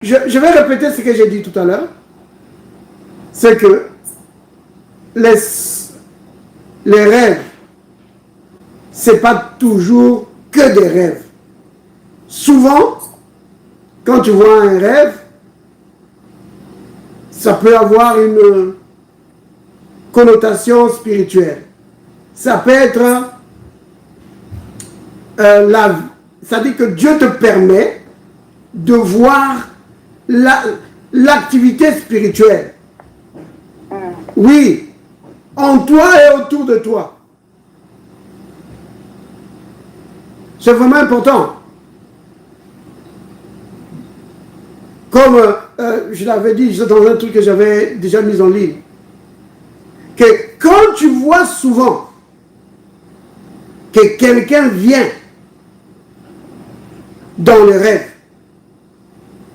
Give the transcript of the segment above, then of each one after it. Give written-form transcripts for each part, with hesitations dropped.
Je vais répéter ce que j'ai dit tout à l'heure. C'est que les rêves, ce n'est pas toujours que des rêves. Souvent, quand tu vois un rêve, ça peut avoir une connotation spirituelle. Ça peut être ça dit que Dieu te permet de voir l'activité spirituelle. Oui, en toi et autour de toi. C'est vraiment important. Comme je l'avais dit, c'est dans un truc que j'avais déjà mis en ligne, que quand tu vois souvent que quelqu'un vient dans les rêves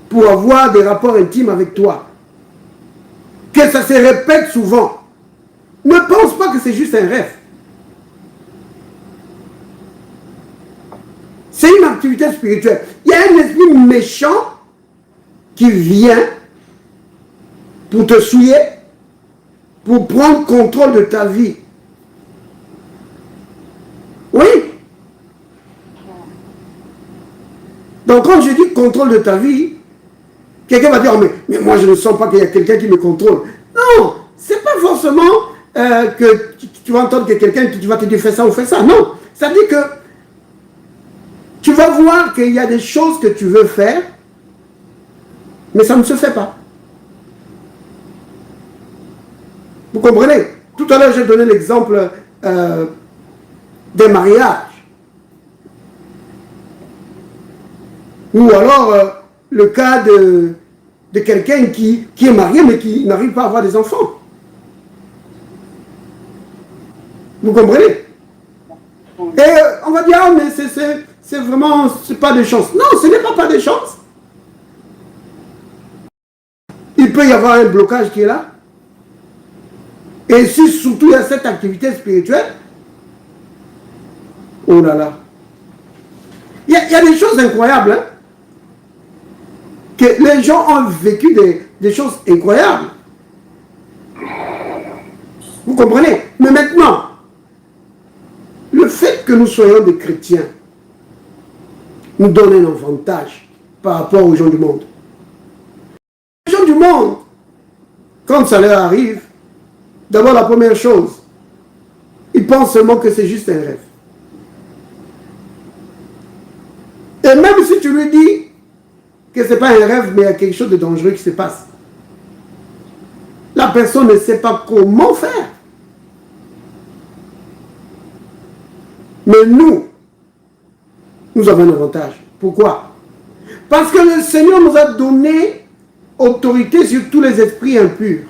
pour avoir des rapports intimes avec toi, que ça se répète souvent, ne pense pas que c'est juste un rêve. C'est une activité spirituelle. Il y a un esprit méchant qui vient pour te souiller, pour prendre contrôle de ta vie. Oui. Donc quand je dis contrôle de ta vie, quelqu'un va dire, oh, mais moi je ne sens pas qu'il y a quelqu'un qui me contrôle. Non, c'est pas forcément que tu vas entendre que quelqu'un qui va te dire fais ça ou fais ça. Non, ça dit que tu vas voir qu'il y a des choses que tu veux faire, mais ça ne se fait pas. Vous comprenez? Tout à l'heure, j'ai donné l'exemple des mariages. Ou alors le cas de quelqu'un qui est marié, mais qui n'arrive pas à avoir des enfants. Vous comprenez? Et on va dire, ah, mais c'est vraiment, c'est pas de chance. Non, ce n'est pas de chance. Il peut y avoir un blocage qui est là. Et si surtout il y a cette activité spirituelle, oh là là. Il y a des choses incroyables, hein, que les gens ont vécu des choses incroyables. Vous comprenez? Mais maintenant, le fait que nous soyons des chrétiens nous donne un avantage par rapport aux gens du monde. Les gens du monde, quand ça leur arrive, d'abord la première chose, ils pensent seulement que c'est juste un rêve. Et même si tu lui dis que ce n'est pas un rêve, mais il y a quelque chose de dangereux qui se passe, la personne ne sait pas comment faire. Mais nous avons un avantage. Pourquoi? Parce que le Seigneur nous a donné autorité sur tous les esprits impurs.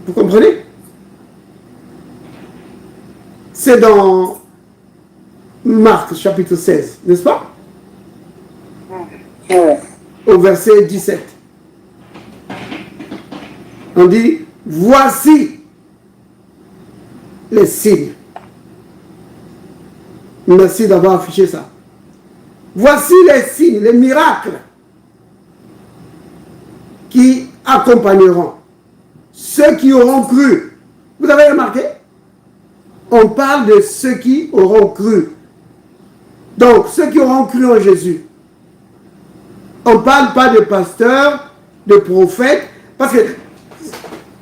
Vous comprenez? C'est dans Marc chapitre 16, n'est-ce pas? Au verset 17. On dit, voici les signes. Merci d'avoir affiché ça. Voici les signes, les miracles qui accompagneront ceux qui auront cru. Vous avez remarqué? On parle de ceux qui auront cru. Donc, ceux qui auront cru en Jésus. On ne parle pas de pasteurs, de prophètes, parce que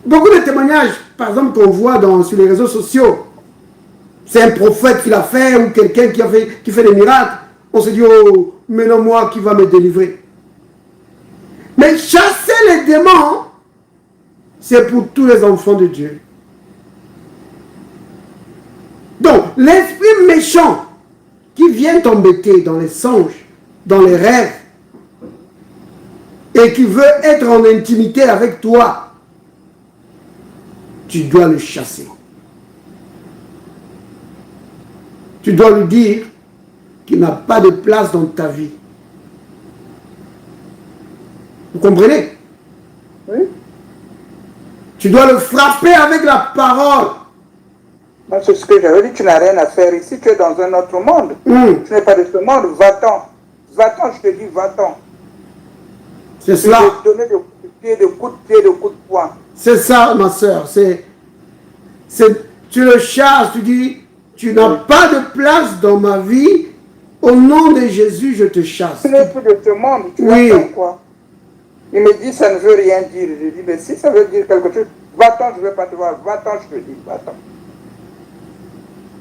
beaucoup de témoignages, par exemple, qu'on voit sur les réseaux sociaux, c'est un prophète qui l'a fait, ou quelqu'un qui fait des miracles. On se dit, oh, mais non, moi qui va me délivrer. Mais chasser les démons, c'est pour tous les enfants de Dieu. Donc, l'esprit méchant qui vient t'embêter dans les songes, dans les rêves, et qui veut être en intimité avec toi, tu dois le chasser. Tu dois lui dire qu'il n'a pas de place dans ta vie. Vous comprenez? Oui. Tu dois le frapper avec la parole. C'est ce que j'avais dit, tu n'as rien à faire ici, tu es dans un autre monde. Tu n'es pas de ce monde, va-t'en. Va-t'en, je te dis, va-t'en. C'est cela. De donner des coups de pied, des coups de pied, des coups de poing. C'est ça, ma soeur. Tu le chasses, tu dis, tu n'as pas de place dans ma vie. Au nom de Jésus, je te chasse. Tu n'es plus de ce monde. Tu vas faire quoi? Il me dit, ça ne veut rien dire. Je dis, mais si ça veut dire quelque chose, va-t'en, je ne vais pas te voir. Va-t'en, je te dis, va-t'en.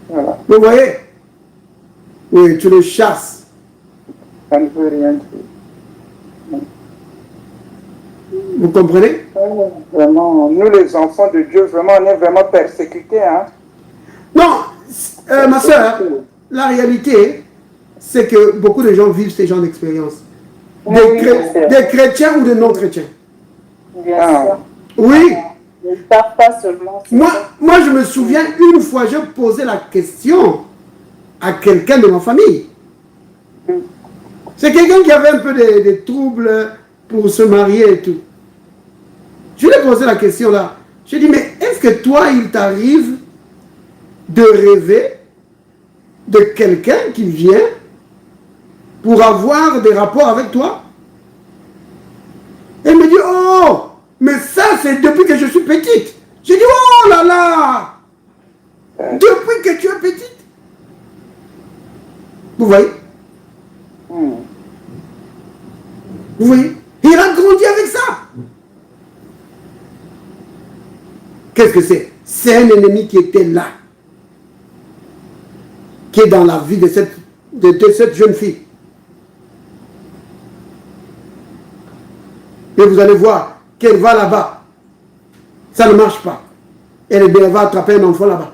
Voilà. Vous voyez? Oui, tu le chasses. Ça ne veut rien dire. Vous comprenez? Vraiment, nous les enfants de Dieu, vraiment, on est vraiment persécutés. Hein? Non, ma soeur, la réalité, c'est que beaucoup de gens vivent ces genres d'expériences. Des chrétiens ou des non-chrétiens. Bien sûr. Oui. Ils ne savent pas seulement. Moi, je me souviens, une fois, j'ai posé la question à quelqu'un de ma famille. C'est quelqu'un qui avait un peu des troubles pour se marier et tout. Je lui ai posé la question là. Je lui ai dit, mais est-ce que toi, il t'arrive de rêver de quelqu'un qui vient pour avoir des rapports avec toi? Elle me dit, oh, mais ça, c'est depuis que je suis petite. J'ai dit, oh là là, depuis que tu es petite. Vous voyez? Vous voyez? Il a grandi avec ça. Qu'est-ce que c'est? C'est un ennemi qui était là, qui est dans la vie de cette jeune fille. Et vous allez voir qu'elle va là-bas. Ça ne marche pas. Elle va attraper un enfant là-bas.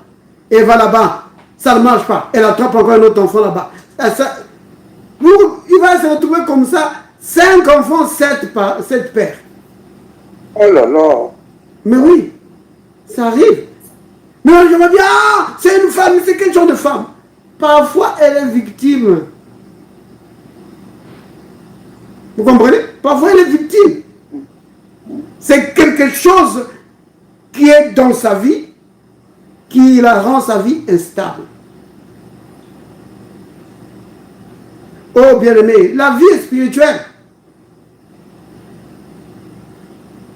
Elle va là-bas. Ça ne marche pas. Elle attrape encore un autre enfant là-bas. Il va se retrouver comme ça. 5 enfants, 7 pères. Oh là là. Mais oui, ça arrive. Mais je me dis, ah, c'est une femme, c'est quel genre de femme? Parfois, elle est victime. Vous comprenez? Parfois, elle est victime. C'est quelque chose qui est dans sa vie, qui la rend sa vie instable. Oh, bien-aimé, la vie est spirituelle.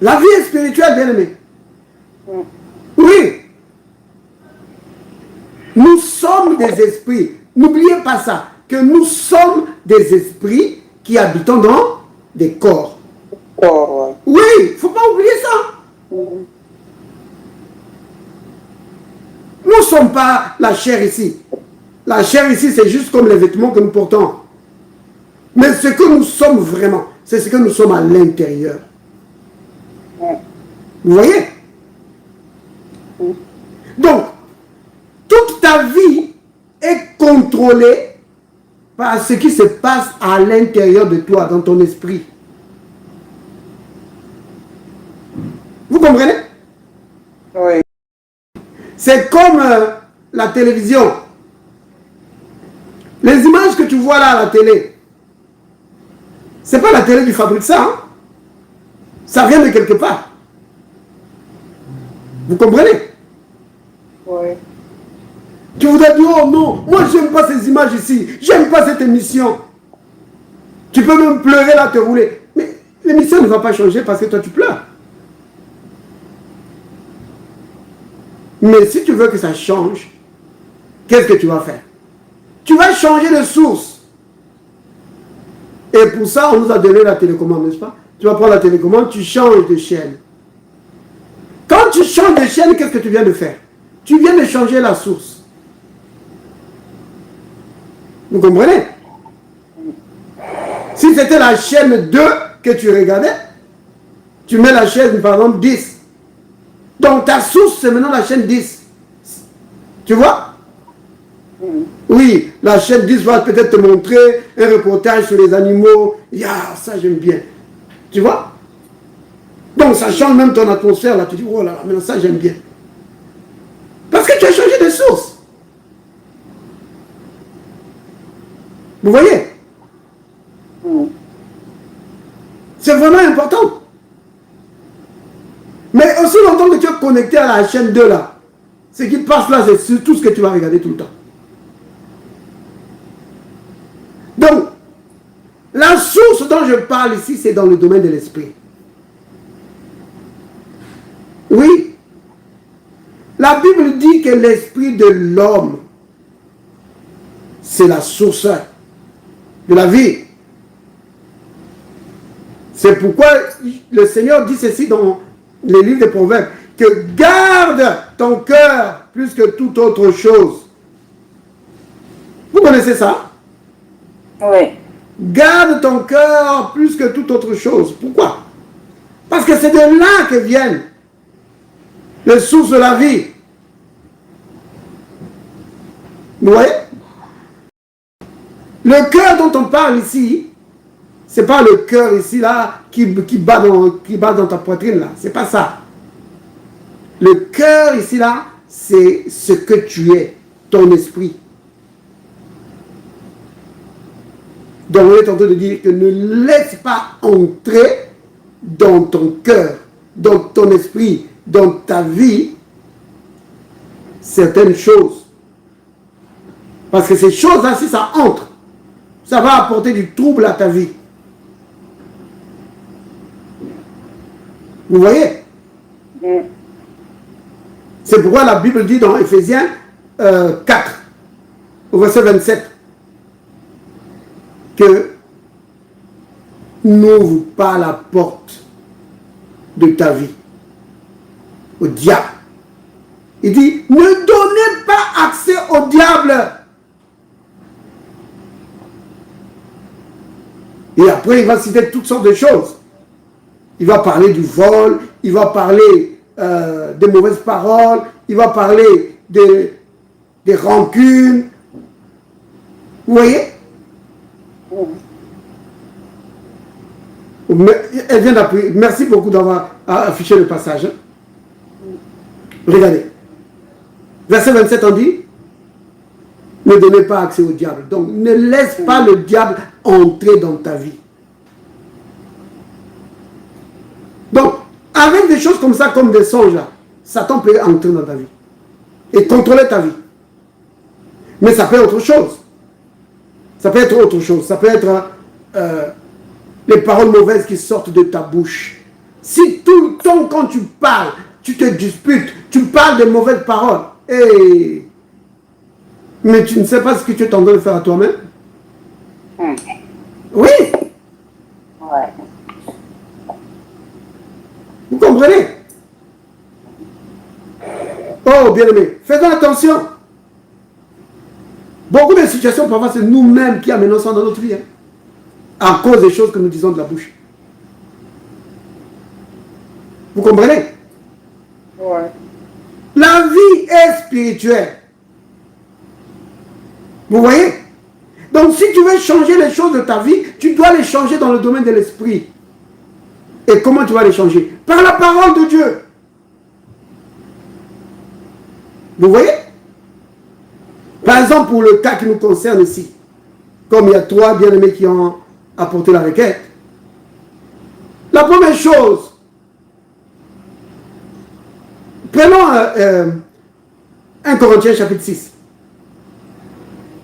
La vie est spirituelle, bien-aimé. Oui. Nous sommes des esprits. N'oubliez pas ça, que nous sommes des esprits qui habitons dans des corps. Oh, Oui, il ne faut pas oublier ça. Nous ne sommes pas la chair ici. La chair ici, c'est juste comme les vêtements que nous portons. Mais ce que nous sommes vraiment, c'est ce que nous sommes à l'intérieur. Vous voyez? Donc, toute ta vie est contrôlée par ce qui se passe à l'intérieur de toi, dans ton esprit. Vous comprenez? oui. C'est comme la télévision. Les images que tu vois là à la télé, c'est pas la télé qui fabrique ça. Hein? Ça vient de quelque part. Vous comprenez? Oui. Tu voudrais dire, oh non, moi j'aime pas ces images ici, j'aime pas cette émission. Tu peux même pleurer là, te rouler. Mais l'émission ne va pas changer parce que toi tu pleures. Mais si tu veux que ça change, qu'est-ce que tu vas faire? Tu vas changer de source. Et pour ça, on nous a donné la télécommande, n'est-ce pas? Tu vas prendre la télécommande, tu changes de chaîne. Quand tu changes de chaîne, qu'est-ce que tu viens de faire? Tu viens de changer la source. Vous comprenez? Si c'était la chaîne 2 que tu regardais, tu mets la chaîne, par exemple, 10. Donc ta source, c'est maintenant la chaîne 10. Tu vois? Oui, la chaîne 10 va peut-être te montrer un reportage sur les animaux. Ah, ça j'aime bien. Tu vois? Donc ça change même ton atmosphère là. Tu dis, oh là là, maintenant ça j'aime bien. Parce que tu as changé de source. Vous voyez? C'est vraiment important. Mais aussi longtemps que tu es connecté à la chaîne 2 là, ce qui passe là, c'est tout ce que tu vas regarder tout le temps. Donc, la source ce dont je parle ici, c'est dans le domaine de l'esprit. Oui. La Bible dit que l'esprit de l'homme, c'est la source de la vie. C'est pourquoi le Seigneur dit ceci dans les livres des Proverbes, que garde ton cœur plus que toute autre chose. Vous connaissez ça? Oui. Garde ton cœur plus que toute autre chose. Pourquoi? Parce que c'est de là que viennent les sources de la vie. Vous voyez? Le cœur dont on parle ici, c'est pas le cœur ici là qui bat dans ta poitrine là. C'est pas ça. Le cœur ici là, c'est ce que tu es, ton esprit. Donc on est en train de dire que ne laisse pas entrer dans ton cœur, dans ton esprit, dans ta vie, certaines choses. Parce que ces choses-là, si ça entre, ça va apporter du trouble à ta vie. Vous voyez? C'est pourquoi la Bible dit dans Éphésiens 4, au verset 27, que n'ouvre pas la porte de ta vie au diable. Il dit, ne donnez pas accès au diable. Et après, il va citer toutes sortes de choses. Il va parler du vol, il va parler des mauvaises paroles, il va parler des rancunes. Vous voyez? Elle vient d'appuyer. Merci beaucoup d'avoir affiché le passage. Regardez. Verset 27, on dit, ne donnez pas accès au diable. Donc, ne laisse pas le diable entrer dans ta vie. Donc, avec des choses comme ça, comme des songes, là, Satan peut entrer dans ta vie et contrôler ta vie. Mais ça peut être autre chose. Ça peut être autre chose. Ça peut être les paroles mauvaises qui sortent de ta bouche. Si tout le temps, quand tu parles, tu te disputes, tu parles de mauvaises paroles, mais tu ne sais pas ce que tu es en train de faire à toi-même. Oui. Ouais. Vous comprenez? Oh, bien-aimé, faisons attention. Beaucoup de situations, parfois, c'est nous-mêmes qui amenons ça dans notre vie. À cause des choses que nous disons de la bouche. Vous comprenez? Ouais. La vie est spirituelle. Vous voyez? Donc, si tu veux changer les choses de ta vie, tu dois les changer dans le domaine de l'esprit. Et comment tu vas les changer? Par la parole de Dieu. Vous voyez? Par exemple, pour le cas qui nous concerne ici, comme il y a 3 bien-aimés qui ont apporté la requête, la première chose, prenons 1 Corinthiens chapitre 6.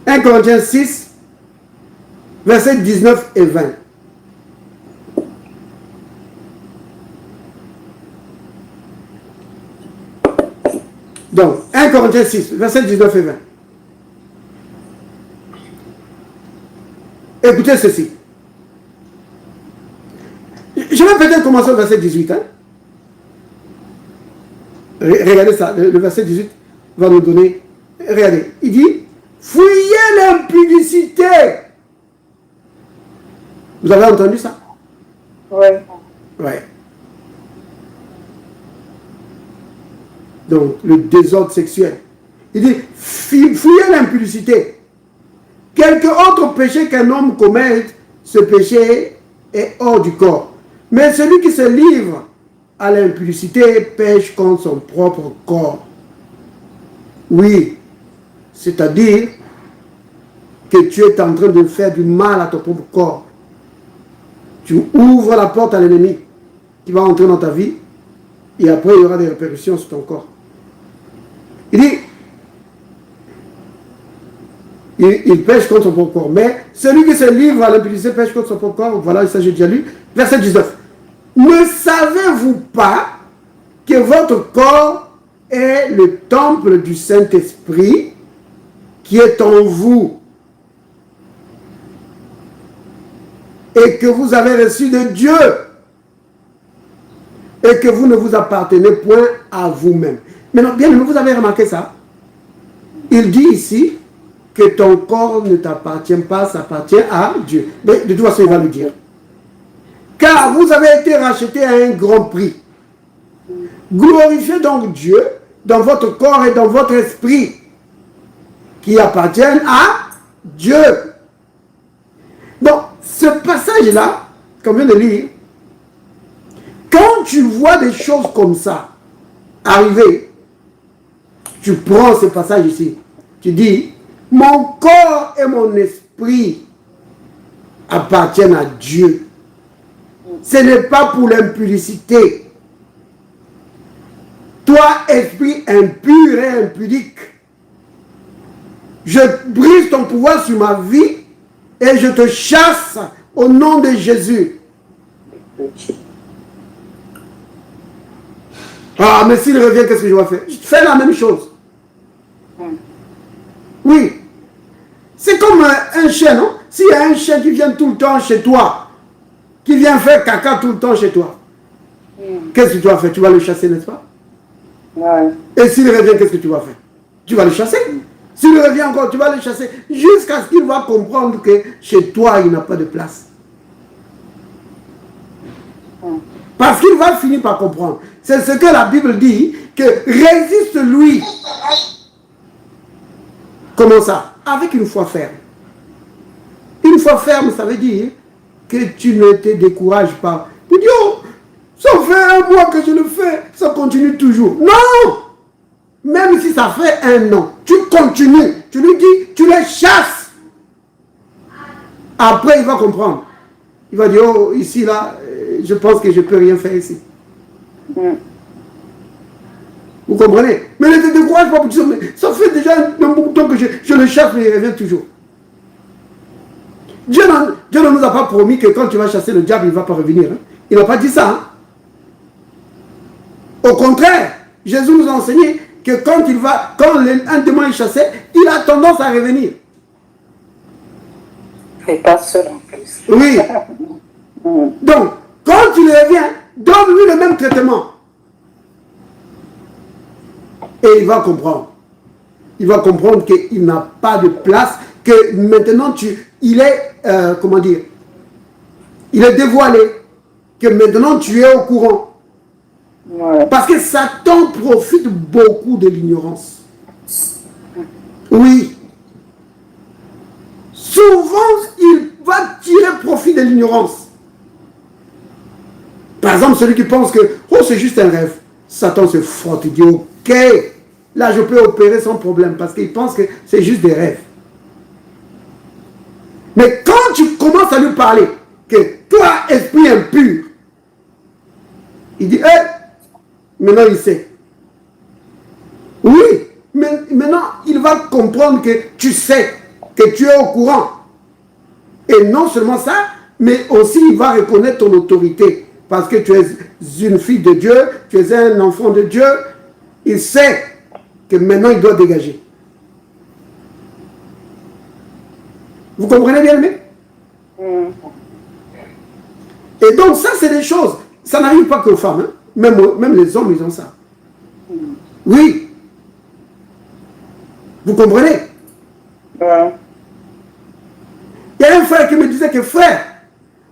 1 Corinthiens 6, versets 19 et 20. Donc, 1 Corinthiens 6, versets 19 et 20. Écoutez ceci. Je vais peut-être commencer au verset 18. Hein? Regardez ça, le verset 18 va nous donner... Regardez, il dit, fuyez l'impudicité. Vous avez entendu ça? Oui. Oui. Donc, le désordre sexuel. Il dit, fuyez l'impudicité. Quelque autre péché qu'un homme commette, ce péché est hors du corps. Mais celui qui se livre à l'impudicité pêche contre son propre corps. Oui, c'est-à-dire que tu es en train de faire du mal à ton propre corps. Tu ouvres la porte à l'ennemi qui va entrer dans ta vie et après il y aura des répercussions sur ton corps. Il il pêche contre son propre corps. Mais celui qui se livre à l'impudicité pêche contre son propre corps. Voilà, ça j'ai déjà lu. Verset 19. Ne savez-vous pas que votre corps est le temple du Saint-Esprit qui est en vous et que vous avez reçu de Dieu et que vous ne vous appartenez point à vous-même. Maintenant, bien, vous avez remarqué ça? Il dit ici que ton corps ne t'appartient pas, ça appartient à Dieu. Mais de toute façon, il va le dire. Car vous avez été rachetés à un grand prix. Glorifiez donc Dieu dans votre corps et dans votre esprit qui appartiennent à Dieu. Donc, ce passage-là, qu'on vient de lire, quand tu vois des choses comme ça arriver, tu prends ce passage ici, tu dis, mon corps et mon esprit appartiennent à Dieu. Ce n'est pas pour l'impudicité. Toi, esprit impur et impudique, je brise ton pouvoir sur ma vie et je te chasse au nom de Jésus. Ah, mais s'il revient, qu'est-ce que je vais faire? Je fais la même chose. Oui. C'est comme un chien, non? S'il y a un chien qui vient tout le temps chez toi, qui vient faire caca tout le temps chez toi, qu'est-ce que tu vas faire? Tu vas le chasser, n'est-ce pas? Ouais. Et s'il revient, qu'est-ce que tu vas faire? Tu vas le chasser. S'il revient encore, tu vas le chasser jusqu'à ce qu'il va comprendre que chez toi, il n'a pas de place. Parce qu'il va finir par comprendre. C'est ce que la Bible dit, que résiste-lui. Comment ça? Avec une foi ferme. Une foi ferme, ça veut dire que tu ne te décourages pas. Tu dis, oh, ça fait un mois que je le fais, ça continue toujours. Non! Même si ça fait un an, tu continues. Tu lui dis, tu les chasses. Après, il va comprendre. Il va dire, oh, ici, là, je pense que je ne peux rien faire ici. Vous comprenez? Mais ne te décourage pas pour dire, mais ça fait déjà un bon temps que je le chasse, mais il revient toujours. Dieu ne nous a pas promis que quand tu vas chasser le diable, il ne va pas revenir. Hein? Il n'a pas dit ça. Hein? Au contraire, Jésus nous a enseigné que quand un démon est chassé, il a tendance à revenir. Et pas seul en plus. Oui. Donc, quand il revient, donne-lui le même traitement. Et il va comprendre. Il va comprendre qu'il n'a pas de place, que maintenant il est, comment dire, il est dévoilé, que maintenant tu es au courant. Ouais. Parce que Satan profite beaucoup de l'ignorance. Oui. Souvent, il va tirer profit de l'ignorance. Par exemple, celui qui pense que, oh, c'est juste un rêve. Satan se frotte, il dit, ok, là je peux opérer sans problème, parce qu'il pense que c'est juste des rêves. Mais quand tu commences à lui parler, que toi, esprit impur, il dit, maintenant il sait. Oui, mais maintenant il va comprendre que tu sais, que tu es au courant. Et non seulement ça, mais aussi il va reconnaître ton autorité. Parce que tu es une fille de Dieu, tu es un enfant de Dieu. Il sait que maintenant il doit dégager. Vous comprenez bien, mais? Et donc ça, c'est des choses. Ça n'arrive pas qu'aux femmes. Hein? Même les hommes, ils ont ça. Oui. Vous comprenez? Ouais. Il y a un frère qui me disait que, frère,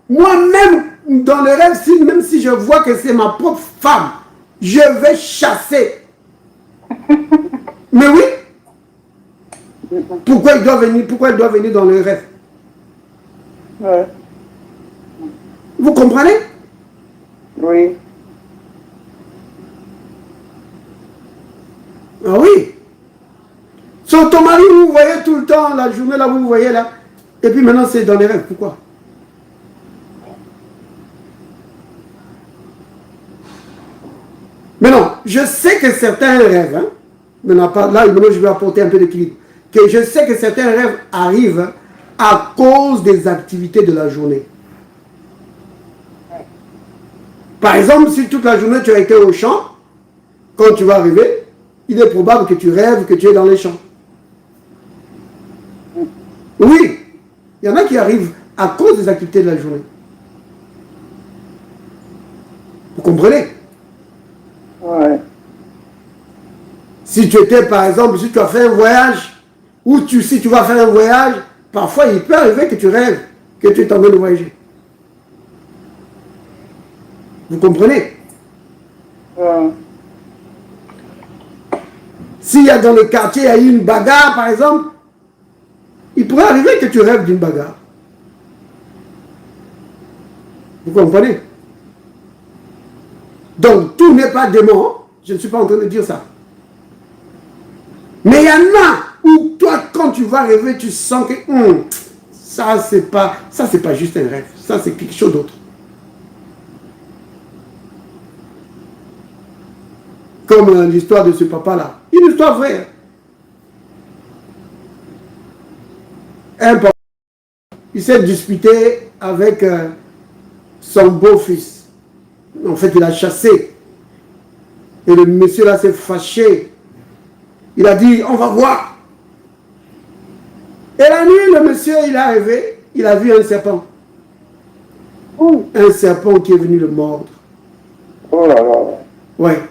moi-même, dans le rêve, même si je vois que c'est ma propre femme, je vais chasser. Mais oui. Pourquoi il doit venir dans le rêve? Ouais. Vous comprenez? Oui. Ah oui. Sur ton mari, vous voyez tout le temps, la journée là, vous voyez là. Et puis maintenant, c'est dans les rêves. Pourquoi? Mais non, je sais que certains rêves, hein, maintenant, là, je vais apporter un peu d'équilibre. que je sais que certains rêves arrivent à cause des activités de la journée. Par exemple, si toute la journée tu as été au champ, quand tu vas arriver, il est probable que tu rêves que tu es dans les champs. Oui, il y en a qui arrivent à cause des activités de la journée. Vous comprenez? Ouais. Si tu étais, par exemple, si tu as fait un voyage, ou si tu vas faire un voyage, parfois il peut arriver que tu rêves que tu es en train de voyager. Vous comprenez? S'il y a dans le quartier, il y a eu une bagarre, par exemple, il pourrait arriver que tu rêves d'une bagarre. Vous comprenez? Donc, tout n'est pas démon. Je ne suis pas en train de dire ça. Mais il y en a où toi, quand tu vas rêver, tu sens que ça, c'est pas juste un rêve. Ça, c'est quelque chose d'autre. Comme l'histoire de ce papa-là. Une histoire vraie. Un papa, il s'est disputé avec son beau-fils. En fait, il a chassé. Et le monsieur là s'est fâché. Il a dit, on va voir. Et la nuit, le monsieur, il est arrivé, il a vu un serpent. Un serpent qui est venu le mordre. Oh là là. Ouais.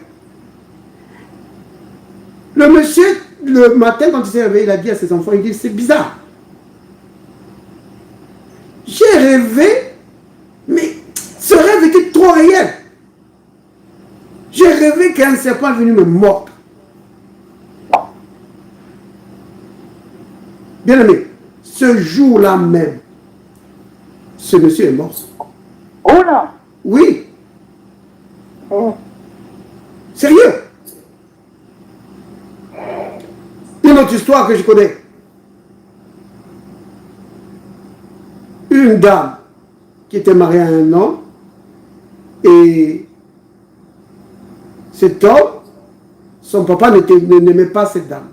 Le monsieur, le matin, quand il s'est réveillé, il a dit à ses enfants, il dit, c'est bizarre. J'ai rêvé, mais ce rêve était trop réel. J'ai rêvé qu'un serpent est venu me mordre. Bien aimé, ce jour-là même, ce monsieur est mort. Oh là. Oui. Oh. Sérieux. Une autre histoire que je connais. Une dame qui était mariée à un homme et cet homme, son papa n'aimait pas cette dame.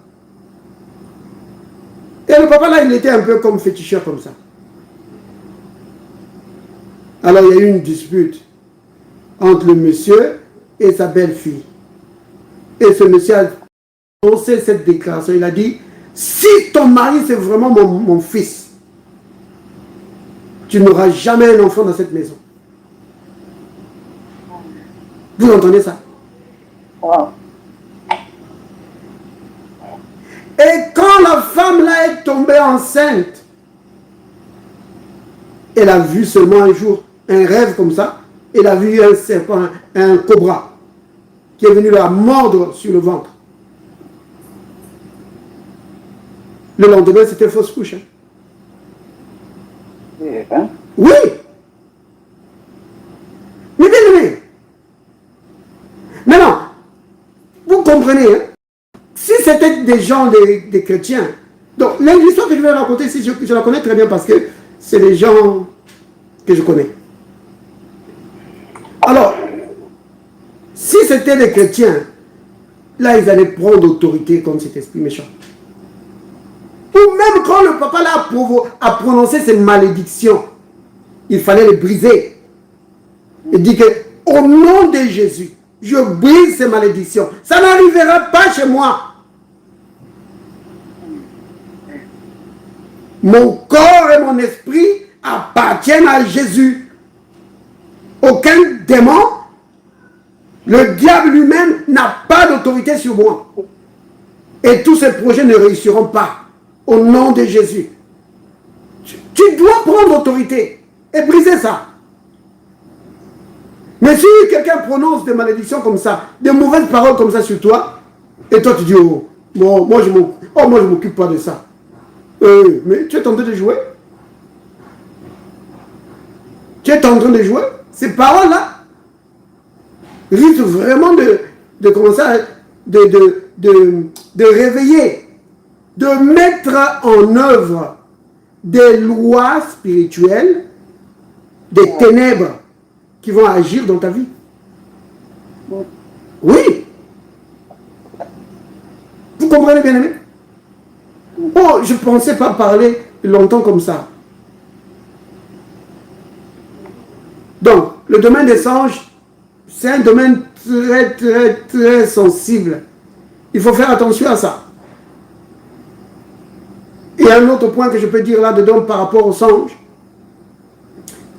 Et le papa là, il était un peu comme féticheur comme ça. Alors il y a eu une dispute entre le monsieur et sa belle-fille. Et ce monsieur a annoncé cette déclaration. Il a dit, si ton mari c'est vraiment mon fils, tu n'auras jamais un enfant dans cette maison. Vous entendez ça? Wow. Et quand la femme là est tombée enceinte, elle a vu seulement un jour un rêve comme ça. Elle a vu un serpent, un cobra, qui est venu la mordre sur le ventre. Le lendemain, c'était fausse couche. Hein. Hein? Oui. Mais bien aimé. Maintenant, vous comprenez, hein? Si c'était des gens, des chrétiens, donc l'histoire que je vais raconter ici, je la connais très bien parce que c'est des gens que je connais. Alors, si c'était des chrétiens, là ils allaient prendre autorité contre cet esprit méchant. Ou même quand le papa là a prononcé ces malédictions, il fallait les briser. Il dit que au nom de Jésus, je brise ces malédictions. Ça n'arrivera pas chez moi. Mon corps et mon esprit appartiennent à Jésus. Aucun démon, le diable lui-même n'a pas d'autorité sur moi. Et tous ces projets ne réussiront pas. Au nom de Jésus. Tu dois prendre autorité et briser ça. Mais si quelqu'un prononce des malédictions comme ça, des mauvaises paroles comme ça sur toi, et toi tu dis, oh, moi je ne m'occupe pas de ça. Mais tu es en train de jouer. Tu es en train de jouer. Ces paroles-là risquent vraiment de commencer à de réveiller, de mettre en œuvre des lois spirituelles, des ténèbres qui vont agir dans ta vie. Oui. Vous comprenez bien aimé? Oh, je ne pensais pas parler longtemps comme ça. Donc, le domaine des anges, c'est un domaine très, très, très sensible. Il faut faire attention à ça. Et un autre point que je peux dire là-dedans par rapport aux anges,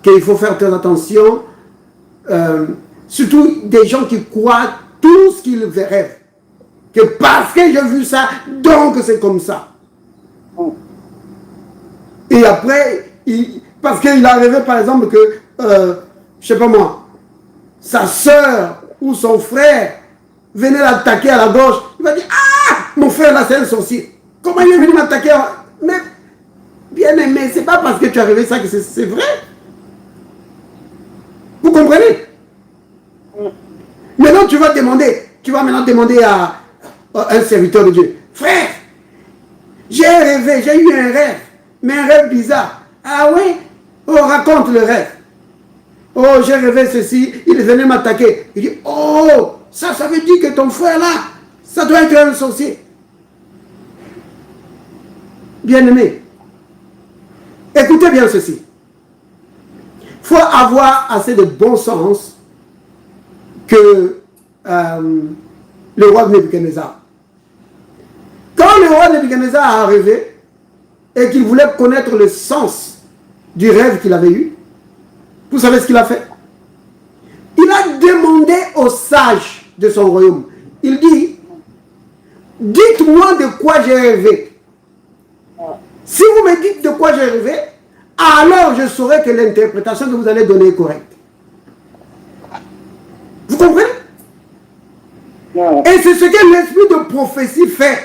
qu'il faut faire très attention, surtout des gens qui croient tout ce qu'ils rêvent. Que parce que j'ai vu ça, donc c'est comme ça. Et après, parce qu'il a rêvé par exemple que, je sais pas moi, sa soeur ou son frère venait l'attaquer à la gauche, il va dire, ah, mon frère là c'est un sorcier. Comment il est venu m'attaquer? Mais, bien aimé, c'est pas parce que tu as rêvé ça que c'est vrai. Vous comprenez? Maintenant tu vas maintenant demander à un serviteur de Dieu, frère, j'ai rêvé, j'ai eu un rêve, mais un rêve bizarre. Ah oui? Oh, raconte le rêve. Oh, j'ai rêvé ceci, il venait m'attaquer. Il dit, oh, ça veut dire que ton frère là, ça doit être un sorcier. Bien-aimé, écoutez bien ceci. Il faut avoir assez de bon sens que le roi de Nebuchadnezzar. Quand le roi de Nebuchadnezzar a rêvé et qu'il voulait connaître le sens du rêve qu'il avait eu, vous savez ce qu'il a fait? Il a demandé aux sages de son royaume. Il dit, dites-moi de quoi j'ai rêvé. Si vous me dites de quoi j'ai rêvé, alors je saurai que l'interprétation que vous allez donner est correcte. Vous comprenez? Et c'est ce que l'esprit de prophétie fait.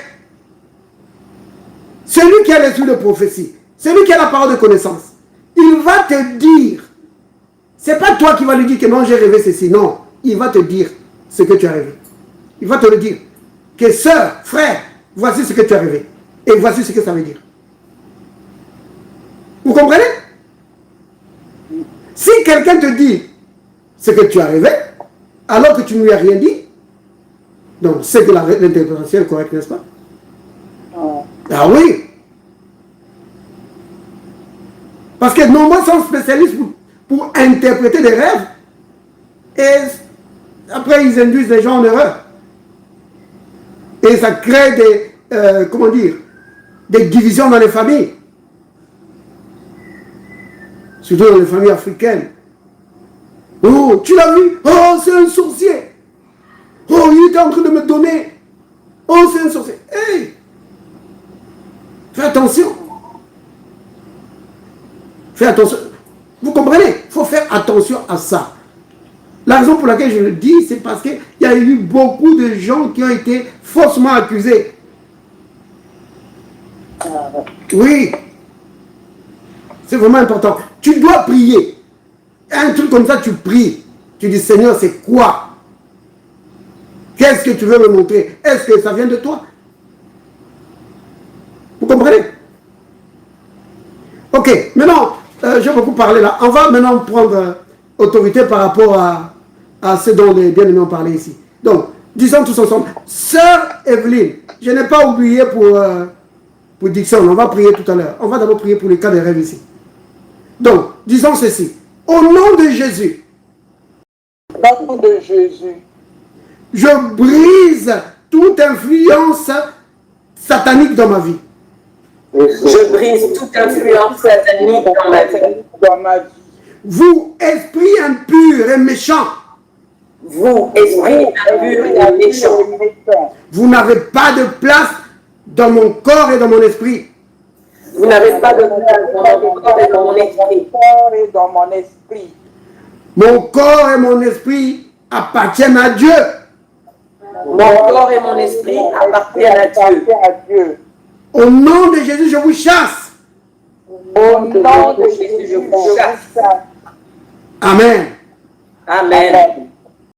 Celui qui a l'esprit de prophétie, celui qui a la parole de connaissance, il va te dire, c'est pas toi qui vas lui dire que non, j'ai rêvé ceci, non, il va te dire ce que tu as rêvé. Il va te le dire, que sœur, frère, voici ce que tu as rêvé, et voici ce que ça veut dire. Vous comprenez? Si quelqu'un te dit ce que tu as rêvé, alors que tu ne lui as rien dit, donc c'est que l'interprétation est correcte, n'est-ce pas? Ah oui. Parce que nombreux sont spécialistes pour interpréter des rêves et après ils induisent les gens en erreur. Et ça crée des, comment dire, des divisions dans les familles. Surtout dans les familles africaines. Oh, tu l'as vu? Oh, c'est un sorcier. Oh, il était en train de me donner. Oh, c'est un sorcier. Hey! Fais attention. Fais attention. Vous comprenez? Il faut faire attention à ça. La raison pour laquelle je le dis, c'est parce qu'il y a eu beaucoup de gens qui ont été faussement accusés. Oui. C'est vraiment important. Tu dois prier. Un truc comme ça, tu pries. Tu dis, Seigneur, c'est quoi? Qu'est-ce que tu veux me montrer? Est-ce que ça vient de toi? Vous comprenez? Ok, maintenant, j'ai beaucoup parlé là. On va maintenant prendre autorité par rapport à ce dont les bien-aimés ont parlé ici. Donc, disons tous ensemble. Sœur Evelyne, je n'ai pas oublié pour Dixon, on va prier tout à l'heure. On va d'abord prier pour les cas de rêve ici. Donc, disons ceci. Au nom de Jésus. Au nom de Jésus. Je brise toute influence satanique dans ma vie. Je brise toute influence satanique dans ma vie. Vous, esprit impur et méchant. Vous, esprit impur et méchant. Vous n'avez pas de place dans mon corps et dans mon esprit. Vous n'avez pas de place dans mon corps et dans mon esprit. Mon corps et mon esprit appartiennent à Dieu. Mon corps et mon esprit appartiennent à Dieu. Au nom de Jésus, je vous chasse. Au nom de Jésus, je vous chasse. Amen. Amen.